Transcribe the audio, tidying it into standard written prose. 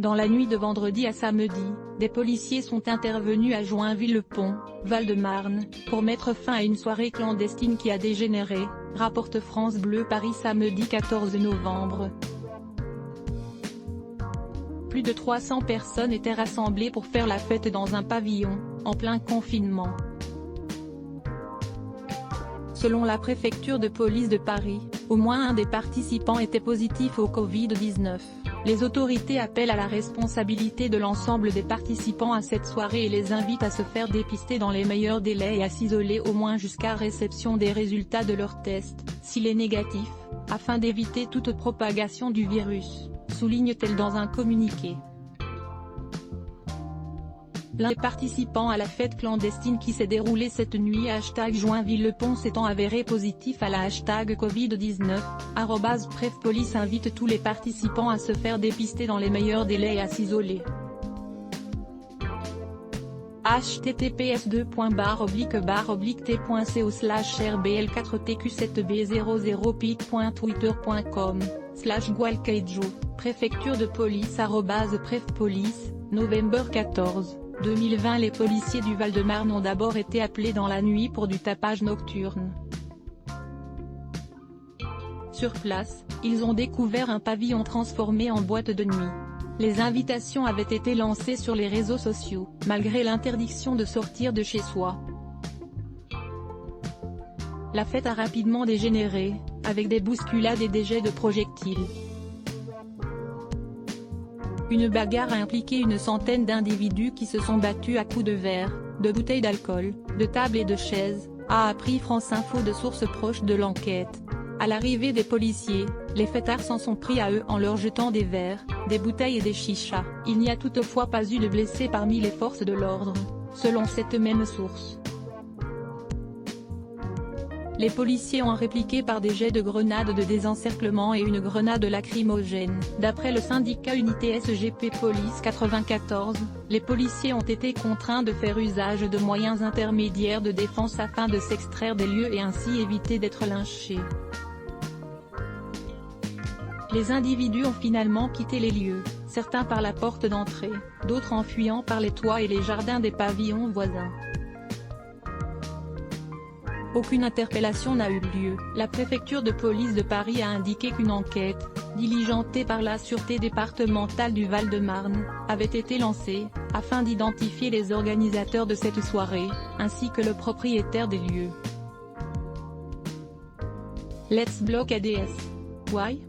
Dans la nuit de vendredi à samedi, des policiers sont intervenus à Joinville-le-Pont, Val-de-Marne, pour mettre fin à une soirée clandestine qui a dégénéré, rapporte France Bleu Paris samedi 14 novembre. Plus de 300 personnes étaient rassemblées pour faire la fête dans un pavillon, en plein confinement. Selon la préfecture de police de Paris, au moins un des participants était positif au Covid-19. Les autorités appellent à la responsabilité de l'ensemble des participants à cette soirée et les invitent à se faire dépister dans les meilleurs délais et à s'isoler au moins jusqu'à réception des résultats de leur test, s'il est négatif, afin d'éviter toute propagation du virus, souligne-t-elle dans un communiqué. L'un des participants à la fête clandestine qui s'est déroulée cette nuit #Joinville-le-Pont s'étant avéré positif à la #Covid-19, @PrefPolice invite tous les participants à se faire dépister dans les meilleurs délais et à s'isoler. https://rbl4tq7b00pic.twitter.com/gualqueijo, préfecture de police @PrefPolice, novembre 14, 2020. Les policiers du Val-de-Marne ont d'abord été appelés dans la nuit pour du tapage nocturne. Sur place, ils ont découvert un pavillon transformé en boîte de nuit. Les invitations avaient été lancées sur les réseaux sociaux, malgré l'interdiction de sortir de chez soi. La fête a rapidement dégénéré, avec des bousculades et des jets de projectiles. Une bagarre a impliqué une centaine d'individus qui se sont battus à coups de verre, de bouteilles d'alcool, de tables et de chaises, a appris France Info de sources proches de l'enquête. À l'arrivée des policiers, les fêtards s'en sont pris à eux en leur jetant des verres, des bouteilles et des chichas. Il n'y a toutefois pas eu de blessés parmi les forces de l'ordre, selon cette même source. Les policiers ont répliqué par des jets de grenades de désencerclement et une grenade lacrymogène. D'après le syndicat Unité SGP Police 94, les policiers ont été contraints de faire usage de moyens intermédiaires de défense afin de s'extraire des lieux et ainsi éviter d'être lynchés. Les individus ont finalement quitté les lieux, certains par la porte d'entrée, d'autres en fuyant par les toits et les jardins des pavillons voisins. Aucune interpellation n'a eu lieu. La préfecture de police de Paris a indiqué qu'une enquête, diligentée par la Sûreté départementale du Val-de-Marne, avait été lancée, afin d'identifier les organisateurs de cette soirée, ainsi que le propriétaire des lieux. Let's block ADS. Why?